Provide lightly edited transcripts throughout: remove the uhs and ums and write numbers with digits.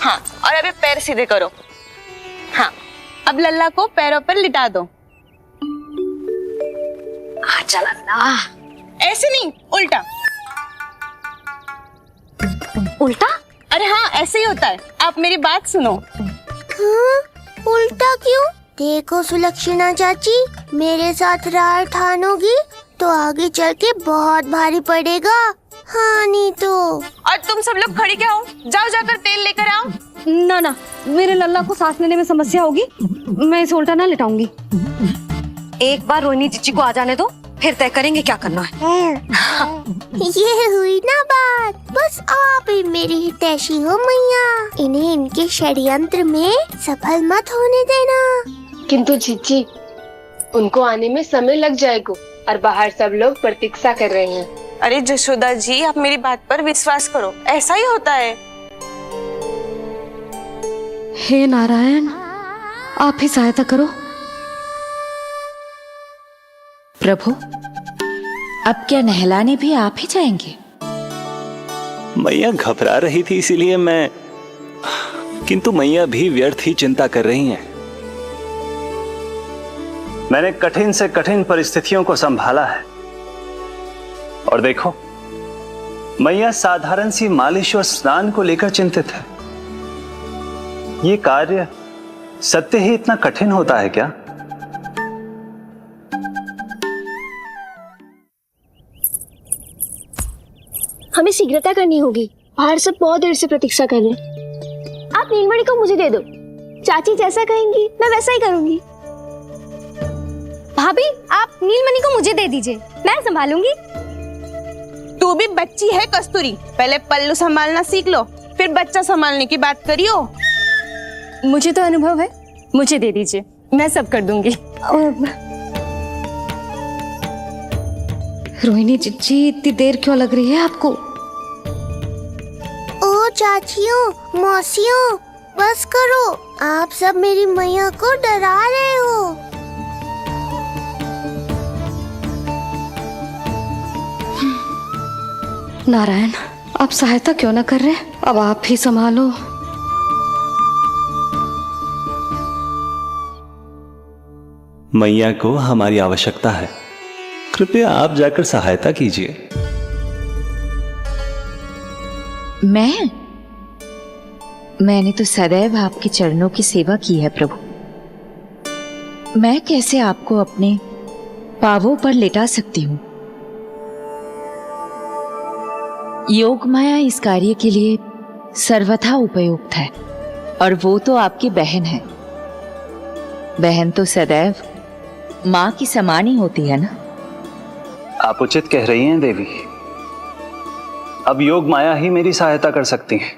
हाँ, और अभी पैर सीधे करो। हाँ, अब लल्ला को पैरों पर लिटा दो। चला ना, ऐसे नहीं, उल्टा। उल्टा? अरे हाँ, ऐसे ही होता है। आप मेरी बात सुनो। हाँ, उल्टा क्यों? देखो सुलक्षणा चाची, मेरे साथ रार ठानोगी तो आगे चल के बहुत भारी पड़ेगा। हाँ नहीं तो। और तुम सब लोग खड़ी क्या हो? जाओ जाकर तेल लेकर आओ। ना ना, मेरे लल्ला को सांस लेने में समस्या होगी, मैं इसे उल्टा ना लिटाऊंगी। एक बार रोहिणी जीजी को आ जाने दो, फिर तय करेंगे क्या करना है। ये हुई ना बात। बस आप ही मेरी हितैषी हो मैया, इन्हें इनके षड्यंत्र में सफल मत होने देना। किंतु जीजी, उनको आने में समय लग जाएगा और बाहर सब लोग प्रतीक्षा कर रहे हैं। अरे जशोदा जी, आप मेरी बात पर विश्वास करो, ऐसा ही होता है। हे नारायण, आप ही सहायता करो। प्रभु, अब क्या नहलाने भी आप ही जाएंगे? मैया घबरा रही थी इसीलिए मैं, किंतु मैया भी व्यर्थ ही चिंता कर रही हैं। मैंने कठिन से कठिन परिस्थितियों को संभाला है और देखो, मैया साधारण सी मालिश और स्नान को लेकर चिंतित है। ये कार्य सत्य ही इतना कठिन होता है क्या? हमें शीघ्रता करनी होगी, बाहर सब बहुत देर से प्रतीक्षा कर रहे हैं। आप नीलमणि को मुझे दे दो, चाची जैसा कहेंगी मैं वैसा ही करूंगी। भाभी, आप नीलमणि को मुझे दे दीजिए, मैं संभालूंगी। तू भी बच्ची है कस्तूरी, पहले पल्लू संभालना सीख लो, फिर बच्चा संभालने की बात करियो। मुझे तो अनुभव है, मुझे दे दीजिए, मैं सब कर दूंगी। रोहिणी जीजी, इतनी देर क्यों लग रही है आपको? ओ चाचियों, मौसियों, बस करो, आप सब मेरी मैया को डरा रहे हो। नारायण, आप सहायता क्यों ना कर रहे? अब आप ही संभालो। मैया को हमारी आवश्यकता है, कृपया आप जाकर सहायता कीजिए। मैंने तो सदैव आपके चरणों की सेवा की है प्रभु। मैं कैसे आपको अपने पांवों पर लेटा सकती हूँ? योग माया इस कार्य के लिए सर्वथा उपयुक्त है, और वो तो आपकी बहन है। बहन तो सदैव माँ की समान ही होती है ना। आप उचित कह रही हैं देवी, अब योग माया ही मेरी सहायता कर सकती हैं।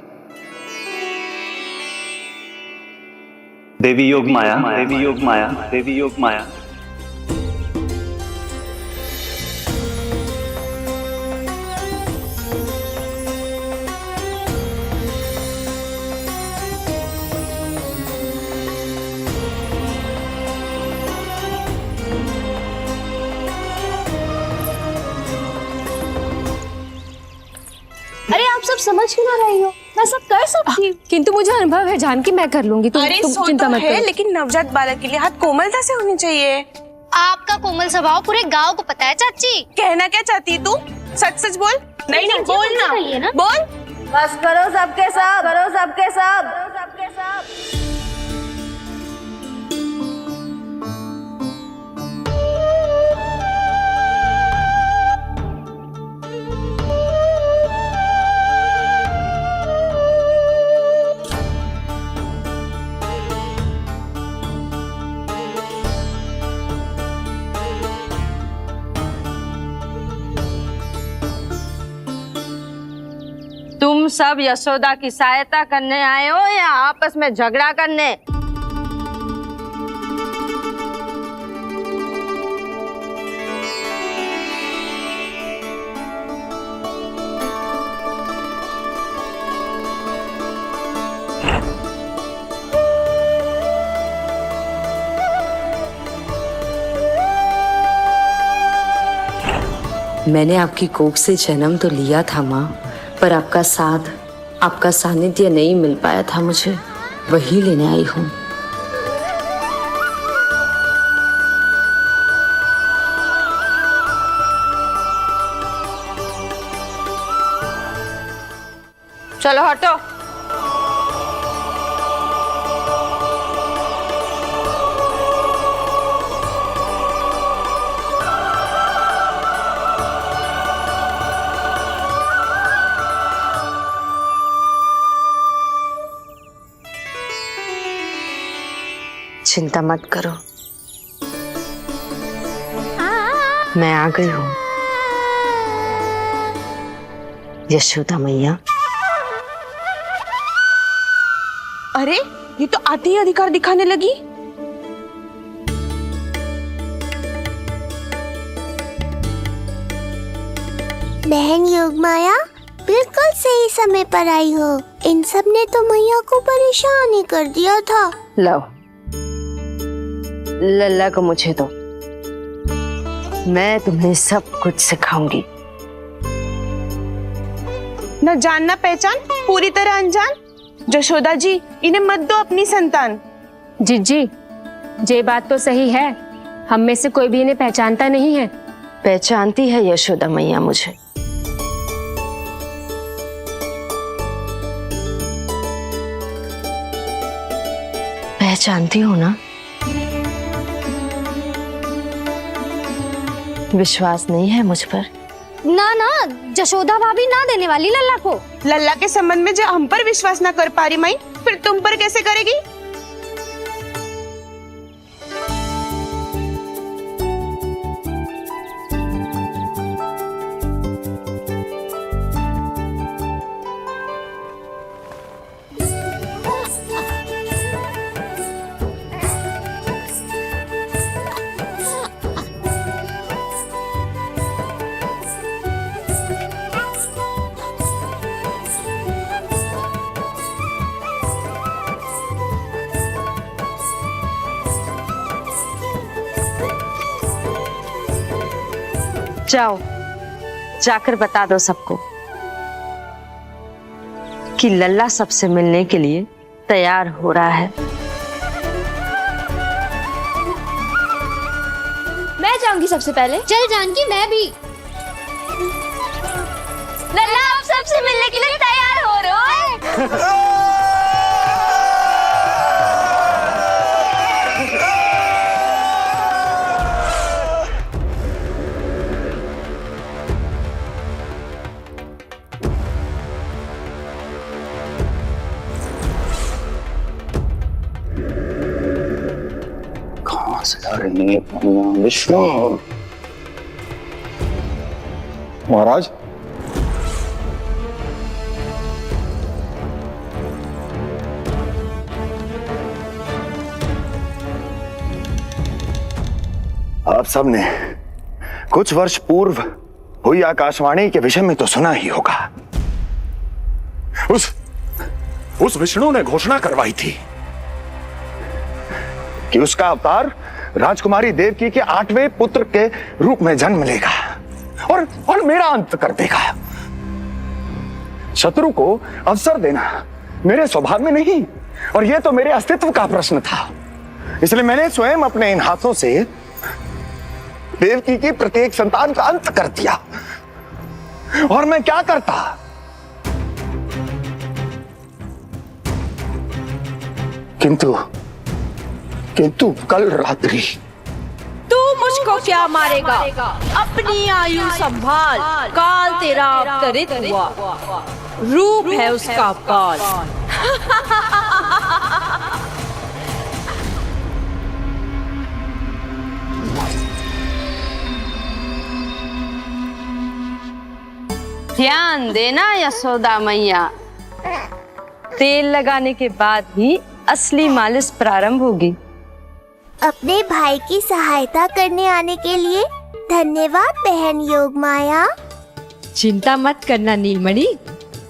देवी योग माया, देवी योग माया, देवी योग माया। अरे आप सब समझ क्यों ना रही हो? मैं सब कर सकती हूँ। किंतु मुझे अनुभव है जानकी, मैं कर लूंगी। तुम सो चिंता तो मत है, करो। लेकिन नवजात बालक के लिए हाथ कोमलता से होनी चाहिए। आपका कोमल स्वभाव पूरे गांव को पता है चाची। कहना क्या चाहती है तू? सच सच बोल। नहीं नहीं, बोलना, बोल। बस करो सबके सब, करो सबके सब, सबके सब। तुम सब यशोदा की सहायता करने आए हो या आपस में झगड़ा करने? मैंने आपकी कोख से जन्म तो लिया था माँ, पर आपका साथ आपका सानिध्य नहीं मिल पाया था मुझे, वही लेने आई हूँ। चलो हटो। चिंता मत करो, मैं आ गई हूँ। यशोदा मैया। अरे ये तो आते ही अधिकार दिखाने लगी। बहन योगमाया, बिल्कुल सही समय पर आई हो। इन सब ने तो मैया को परेशान ही कर दिया था। लो, लल्ला को मुझे दो, मैं तुम्हें सब कुछ सिखाऊंगी। न जान न पहचान, पूरी तरह अनजान। जशोदा जी, इन्हें मत दो अपनी संतान। जीजी, ये बात तो सही है, हम में से कोई भी इन्हें पहचानता नहीं है। पहचानती है यशोदा मैया मुझे। पहचानती हो ना? विश्वास नहीं है मुझ पर? ना ना, जशोदा भाभी ना देने वाली लल्ला को। लल्ला के संबंध में जो हम पर विश्वास ना कर पा रही माई, फिर तुम पर कैसे करेगी? जाओ, जाकर बता दो सबको कि लल्ला सबसे मिलने के लिए तैयार हो रहा है। मैं जाऊंगी सबसे पहले। चल जानकी, मैं भी। लल्ला आप सबसे मिलने के लिए तैयार हो रहे हो? विष्णु महाराज, आप सबने कुछ वर्ष पूर्व हुई आकाशवाणी के विषय में तो सुना ही होगा। उस विष्णु ने घोषणा करवाई थी कि उसका अवतार राजकुमारी देवकी के 8वें पुत्र के रूप में जन्म लेगा और मेरा अंत कर देगा। शत्रु को अवसर देना मेरे स्वभाव में नहीं, और यह तो मेरे अस्तित्व का प्रश्न था। इसलिए मैंने स्वयं अपने इन हाथों से देवकी की प्रत्येक संतान का अंत कर दिया। और मैं क्या करता? किंतु कल रात्रि तू मुझको क्या मारेगा? अपनी आयु संभाल, काल तेरा अवतरित हुआ, रूप है उसका काल। ध्यान देना यशोदा मैया, तेल लगाने के बाद ही असली मालिश प्रारंभ होगी। अपने भाई की सहायता करने आने के लिए धन्यवाद बहन योगमाया। चिंता मत करना नीलमणि,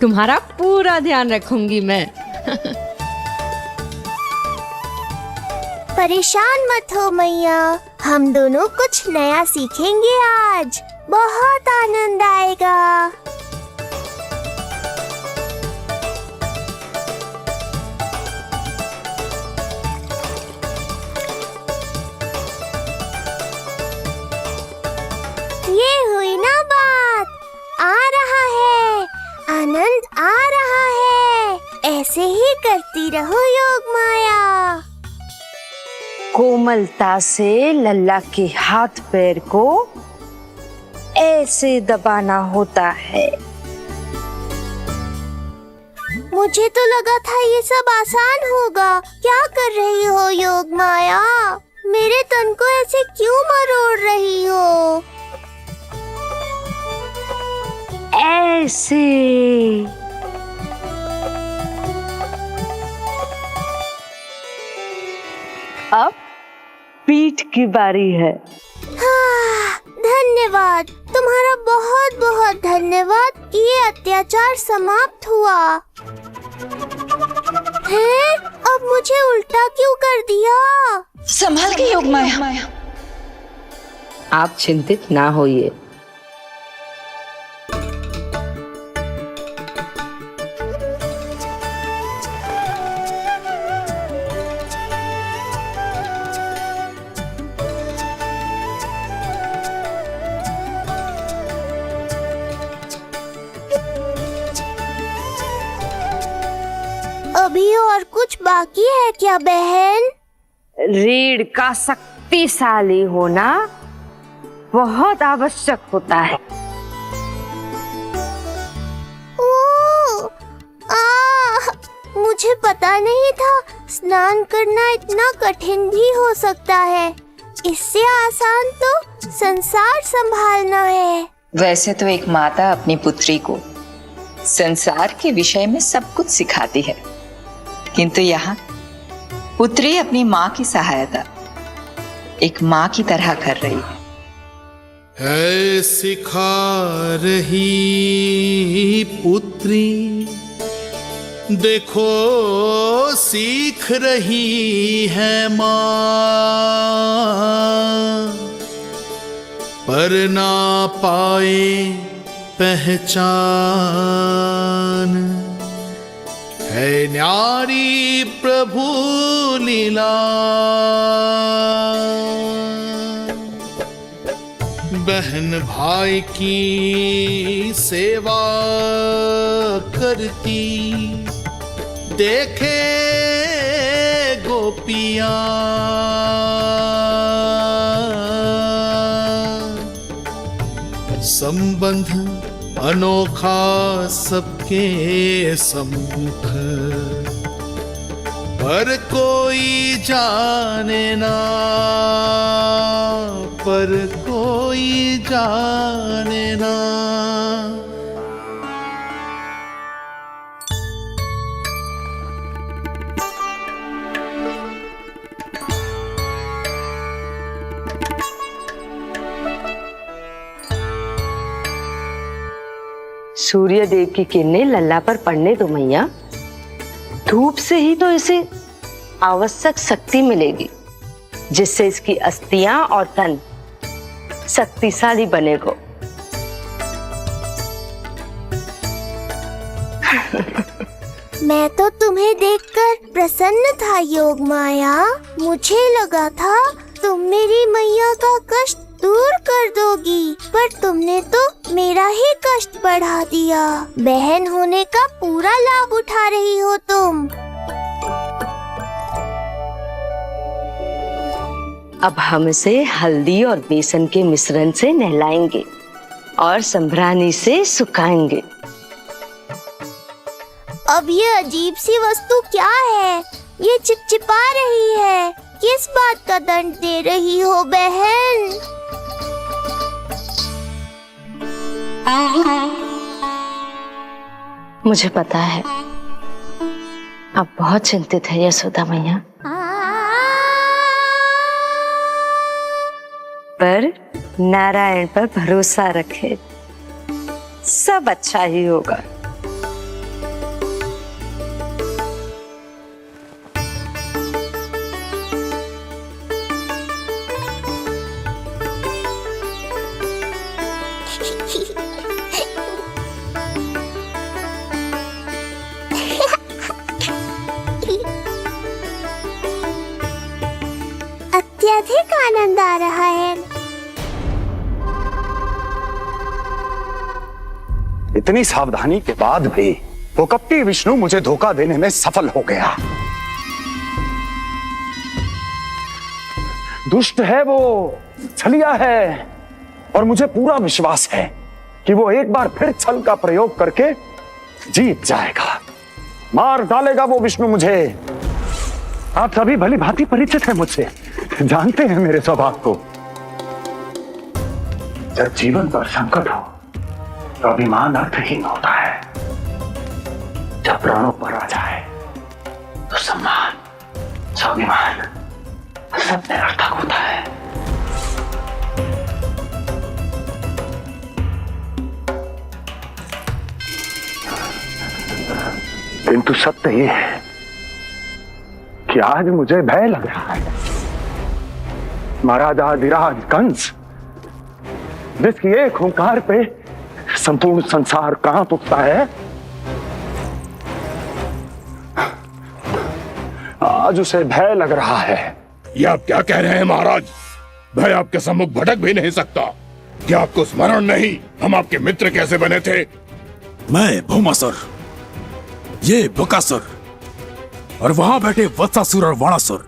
तुम्हारा पूरा ध्यान रखूंगी मैं। परेशान मत हो मैया, हम दोनों कुछ नया सीखेंगे आज। बहुत आनंद आएगा। ऐसे ही करती रहो योग माया। कोमलता से लल्ला के हाथ पैर को ऐसे दबाना होता है। मुझे तो लगा था ये सब आसान होगा। क्या कर रही हो योग माया? मेरे तन को ऐसे क्यों मरोड़ रही हो? ऐसे। अब पीठ की बारी है। हाँ, धन्यवाद, तुम्हारा बहुत बहुत धन्यवाद। ये अत्याचार समाप्त हुआ है। अब मुझे उल्टा क्यों कर दिया? संभाल के योग माया। आप चिंतित ना होइए। अभी और कुछ बाकी है क्या बहन? रीढ़ का शक्तिशाली होना बहुत आवश्यक होता है। मुझे पता नहीं था स्नान करना इतना कठिन भी हो सकता है। इससे आसान तो संसार संभालना है। वैसे तो एक माता अपनी पुत्री को संसार के विषय में सब कुछ सिखाती है, किंतु यहाँ पुत्री अपनी माँ की सहायता एक माँ की तरह कर रही है सिखा रही पुत्री, देखो सीख रही है माँ, पर ना पाए पहचान, है न्यारी प्रभु लीला। बहन भाई की सेवा करती देखे गोपियाँ, संबंध अनोखा सबके सम्मुख, पर कोई जाने ना, पर कोई जाने ना। सूर्य देव की किरणें लल्ला पर पड़ने दो मैया। धूप से ही तो इसे आवश्यक शक्ति मिलेगी, जिससे इसकी अस्थियां और तन शक्तिशाली बनेगा। मैं तो तुम्हें देखकर प्रसन्न था योग माया। मुझे लगा था तुम मेरी मैया का कष्ट दूर कर दोगी, पर तुमने तो मेरा ही कष्ट बढ़ा दिया। बहन होने का पूरा लाभ उठा रही हो तुम। अब हम इसे हल्दी और बेसन के मिश्रण से नहलाएंगे और संभरानी से सुखाएंगे। अब ये अजीब सी वस्तु क्या है? ये चिपचिपा रही है। किस बात का दंड दे रही हो बहन? मुझे पता है आप बहुत चिंतित है यशोदा मैया, पर नारायण पर भरोसा रखे, सब अच्छा ही होगा। अत्यधिक आनंद आ रहा है। इतनी सावधानी के बाद भी वो कपटी विष्णु मुझे धोखा देने में सफल हो गया। दुष्ट है वो, छलिया है, और मुझे पूरा विश्वास है कि वो एक बार फिर छल का प्रयोग करके जीत जाएगा। मार डालेगा वो विष्णु मुझे। आप सभी भली भांति परिचित हैं मुझसे, जानते हैं मेरे स्वभाव को। जब जीवन पर संकट हो तो अभिमान अर्थहीन होता है, जब प्राणों पर आ जाए तो सम्मान, स्वाभिमान सब निरर्थक होता है। किंतु सत्य ये है कि आज मुझे भय लग रहा है। महाराजाधिराज कंस, जिसकी एक हुंकार पे संपूर्ण संसार कांप उठता है, आज उसे भय लग रहा है। ये आप क्या कह रहे हैं महाराज? भय आपके सम्मुख भटक भी नहीं सकता। क्या आपको स्मरण नहीं हम आपके मित्र कैसे बने थे? मैं भौमासुर, ये बकासुर, और वहां बैठे वत्सासुर और वाणासुर।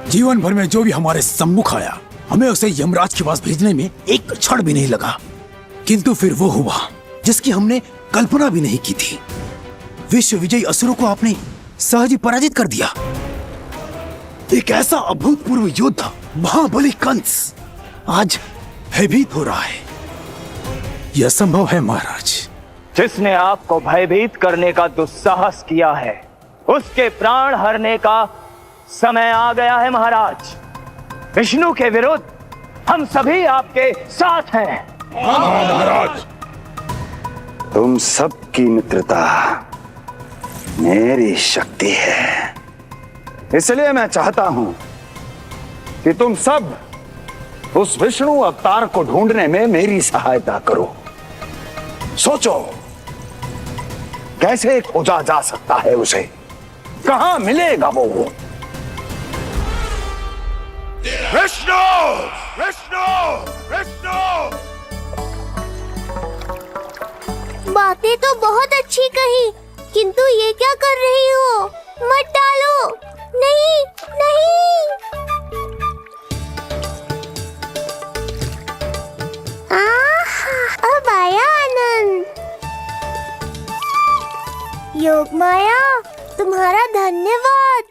जीवन भर में जो भी हमारे सम्मुख आया, हमें उसे यमराज के पास भेजने में एक क्षण भी नहीं लगा। किंतु फिर वो हुआ जिसकी हमने कल्पना भी नहीं की थी। विश्व विजयी असुरों को आपने सहज ही पराजित कर दिया। एक ऐसा अभूतपूर्व योद्धा महाबली कंस आज भयभीत हो रहा है। यह संभव है महाराज। जिसने आपको भयभीत करने का दुस्साहस किया है, उसके प्राण हरने का समय आ गया है महाराज। विष्णु के विरुद्ध हम सभी आपके साथ हैं। महाराज, तुम सबकी मित्रता मेरी शक्ति है, इसलिए मैं चाहता हूं कि तुम सब उस विष्णु अवतार को ढूंढने में मेरी सहायता करो। सोचो कैसे खोजा जा सकता है उसे, कहां मिलेगा वो? विष्णु! विष्णु! विष्णु! बातें तो बहुत अच्छी कही, किंतु ये क्या कर रही हो? मत डालो, नहीं नहीं। अब आया आनंद। योग माया, तुम्हारा धन्यवाद।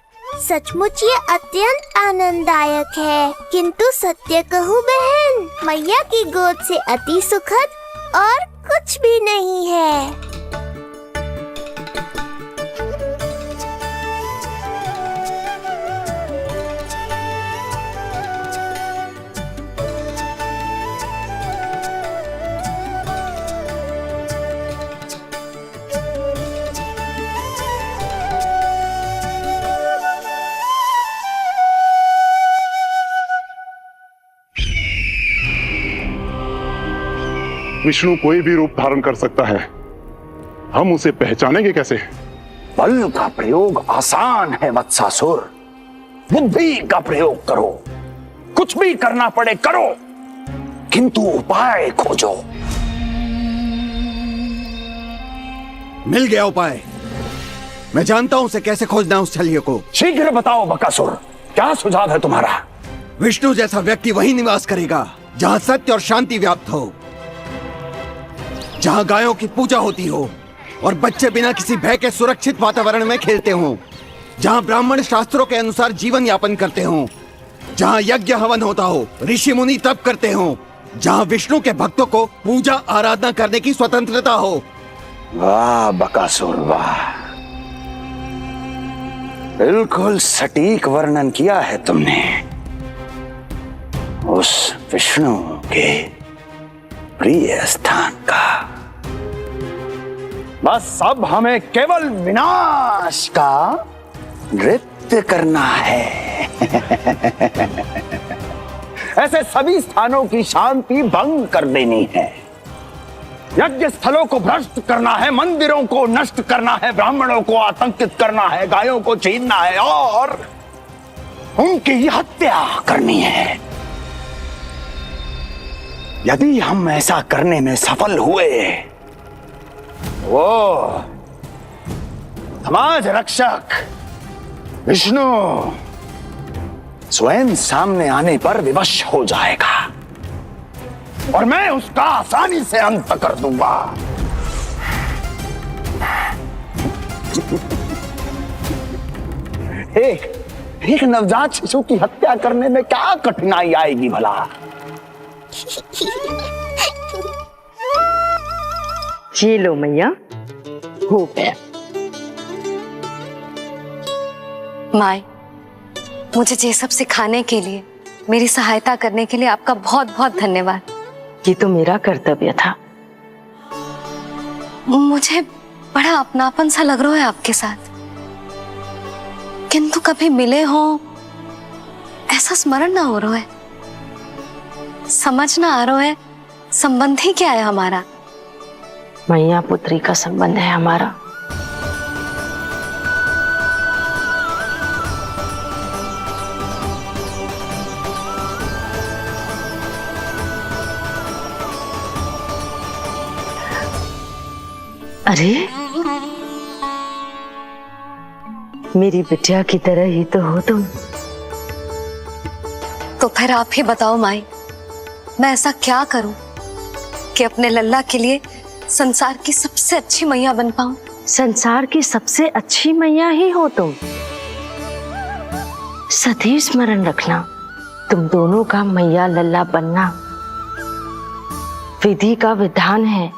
सचमुच ये अत्यंत आनंददायक है। किंतु सत्य कहूँ बहन, मैया की गोद से अति सुखद और कुछ भी नहीं है। विष्णु कोई भी रूप धारण कर सकता है, हम उसे पहचानेंगे कैसे? बल का प्रयोग आसान है वत्सासुर, बुद्धि का प्रयोग करो। कुछ भी करना पड़े करो, किंतु उपाय खोजो। मिल गया उपाय। मैं जानता हूं उसे कैसे खोजना उस छलिए को। शीघ्र बताओ बकासुर, क्या सुझाव है तुम्हारा? विष्णु जैसा व्यक्ति वहीं निवास करेगा जहां सत्य और शांति व्याप्त हो, जहां गायों की पूजा होती हो और बच्चे बिना किसी भय के सुरक्षित वातावरण में खेलते हों, जहां ब्राह्मण शास्त्रों के अनुसार जीवन यापन करते हों, जहां यज्ञ हवन होता हो, ऋषि मुनि तप करते हों, जहां विष्णु के भक्तों को पूजा आराधना करने की स्वतंत्रता हो। वाह बकासुर वाह, बिल्कुल सटीक वर्णन किया है तुमने उस विष्णु के प्रिय स्थान का। बस अब हमें केवल विनाश का नृत्य करना है। ऐसे सभी स्थानों की शांति भंग कर देनी है, यज्ञ स्थलों को भ्रष्ट करना है, मंदिरों को नष्ट करना है, ब्राह्मणों को आतंकित करना है, गायों को छीनना है और उनकी हत्या करनी है। यदि हम ऐसा करने में सफल हुए वो समाज रक्षक विष्णु स्वयं सामने आने पर विवश हो जाएगा और मैं उसका आसानी से अंत कर दूंगा। एक नवजात शिशु की हत्या करने में क्या कठिनाई आएगी भला? ये लो मैया, हो गया। माई, मुझे ये सब सिखाने के लिए, मेरी सहायता करने के लिए आपका बहुत बहुत धन्यवाद। ये तो मेरा कर्तव्य था। मुझे बड़ा अपनापन सा लग रहा है आपके साथ, किंतु कभी मिले हो ऐसा स्मरण ना हो रहा है, समझ ना आ रहा है संबंध ही क्या है हमारा। मैया पुत्री का संबंध है हमारा। अरे मेरी बिटिया की तरह ही तो हो तुम। तो फिर आप ही बताओ माई, मैं ऐसा क्या करूं कि अपने लल्ला के लिए संसार की सबसे अच्छी मैया बन पाऊं? संसार की सबसे अच्छी मैया ही हो तुम। सदैव स्मरण रखना, तुम दोनों का मैया लल्ला बनना विधि का विधान है,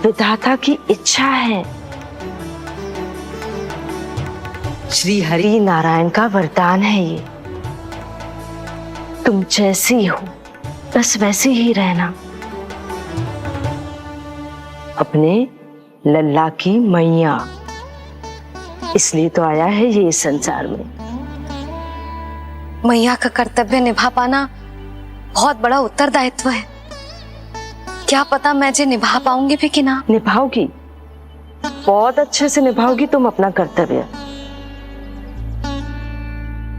विधाता की इच्छा है, श्री हरि नारायण का वरदान है। ये तुम जैसी हो बस वैसी ही रहना, अपने लल्ला की मैया। इसलिए तो आया है ये इस संसार में। मैया का कर्तव्य निभा पाना बहुत बड़ा उत्तरदायित्व है। क्या पता मैं जे निभा पाऊंगी भी कि ना। निभाओगी, बहुत अच्छे से निभाओगी तुम अपना कर्तव्य।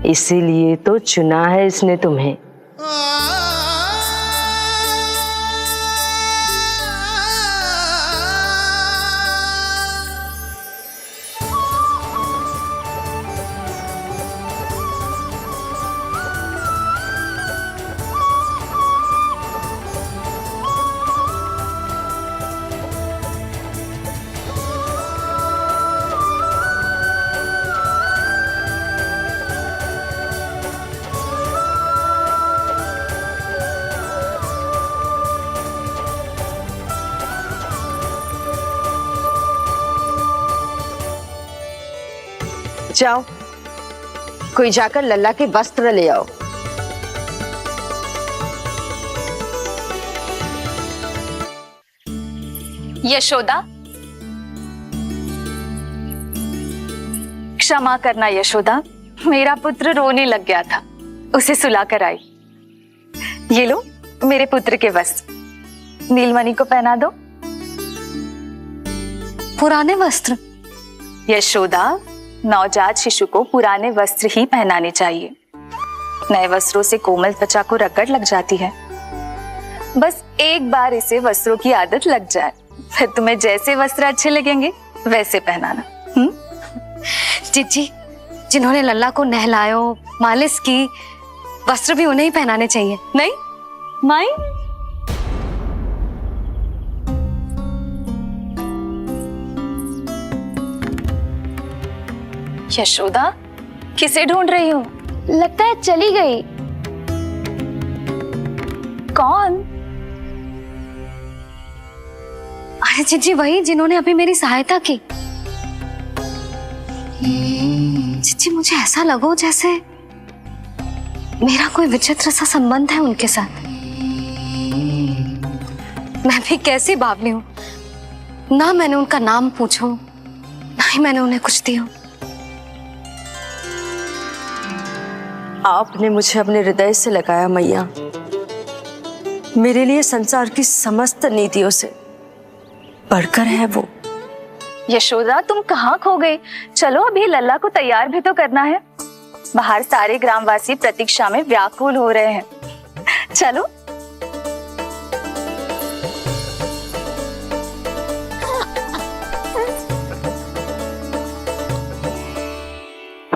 इसीलिए तो चुना है इसने तुम्हें। जाओ, कोई जाकर लल्ला के वस्त्र ले आओ। यशोदा, क्षमा करना यशोदा, मेरा पुत्र रोने लग गया था, उसे सुला कर आई। ये लो मेरे पुत्र के वस्त्र, नीलमणि को पहना दो। पुराने वस्त्र? यशोदा, नवजात शिशु को पुराने वस्त्र ही पहनाने चाहिए। नए वस्त्रों से कोमल त्वचा को रगड़ लग जाती है। बस एक बार इसे वस्त्रों की आदत लग जाए, फिर तुम्हें जैसे वस्त्र अच्छे लगेंगे वैसे पहनाना। जीजी, जिन्होंने लल्ला को नहलायो, मालिश की, वस्त्र भी उन्हें ही पहनाने चाहिए। नहीं माई, यशोदा किसे ढूंढ रही हो? लगता है चली गई। कौन? अरे जीजी, वही जिन्होंने अभी मेरी सहायता की। जीजी, मुझे ऐसा लगो जैसे मेरा कोई विचित्र सा संबंध है उनके साथ। मैं भी कैसी बावली हूं, ना मैंने उनका नाम पूछो, ना ही मैंने उन्हें कुछ दिया। आपने मुझे अपने हृदय से लगाया मैया। मेरे लिए संसार की समस्त नीतियों से बढ़कर है वो। यशोदा, तुम कहाँ खो गई? चलो अभी लल्ला को तैयार भी तो करना है। बाहर सारे ग्रामवासी प्रतीक्षा में व्याकुल हो रहे हैं। चलो।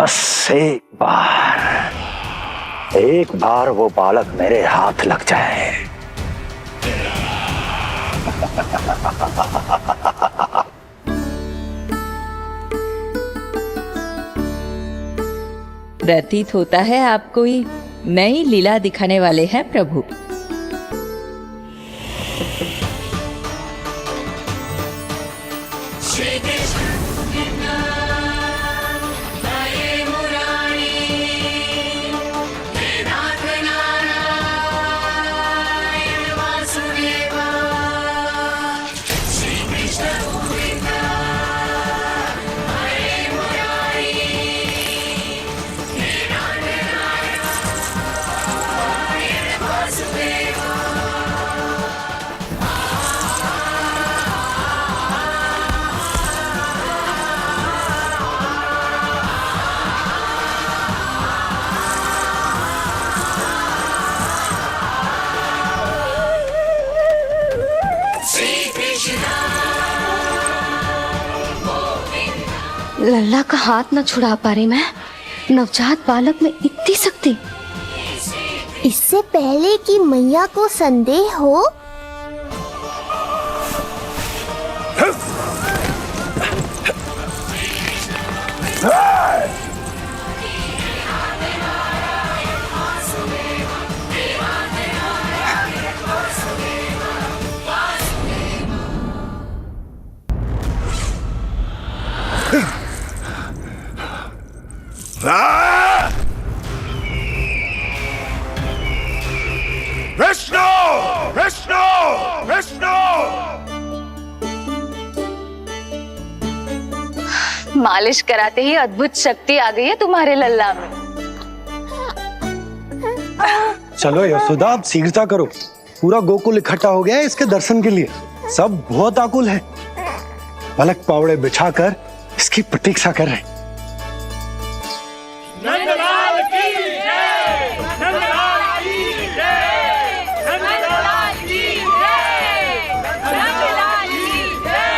बस एक बार वो बालक मेरे हाथ लग जाए। प्रतीत होता है आप कोई नई लीला दिखाने वाले हैं प्रभु। लल्ला का हाथ न छुड़ा पा रही मैं। नवजात बालक में इतनी शक्ति। इससे पहले कि मैया को संदेह हो, विष्णु विष्णु विष्णु। मालिश कराते ही अद्भुत शक्ति आ गई है तुम्हारे लल्ला में। चलो यशोदा, आप शीघ्रता करो। पूरा गोकुल इकट्ठा हो गया है इसके दर्शन के लिए। सब बहुत आकुल है। पलक पावड़े बिछाकर इसकी प्रतीक्षा कर रहे हैं। नंदलाल की जय, नंदलाल की जय, नंदलाल की जय, नंदलाल की जय,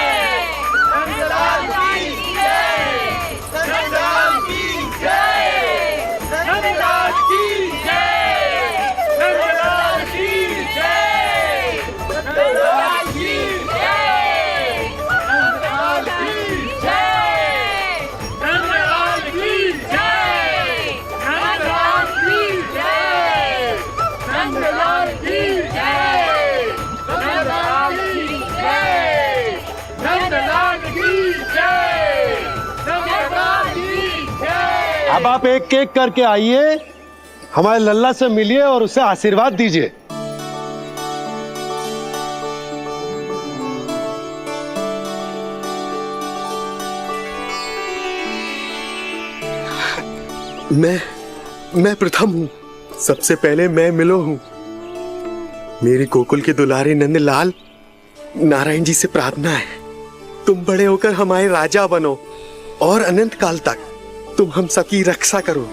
नंदलाल की जय, नंदलाल की जय, नंदलाल की जय, नंदलाल की जय, नंदलाल की जय, नंदलाल की जय, नंदलाल की जय, नंदलाल की जय, नंदलाल की जय, नंदलाल की जय, नंदलाल की जय, नंदलाल की जय। अब आप एक एक करके आइए, हमारे लल्ला से मिलिए और उसे आशीर्वाद दीजिए। मैं प्रथम हूँ। सबसे पहले मैं मिलो हूँ। मेरी गोकुल के दुलारे नंदलाल, नारायण जी से प्रार्थना है, तुम बड़े होकर हमारे राजा बनो और अनंत काल तक तुम हम सबकी रक्षा करो।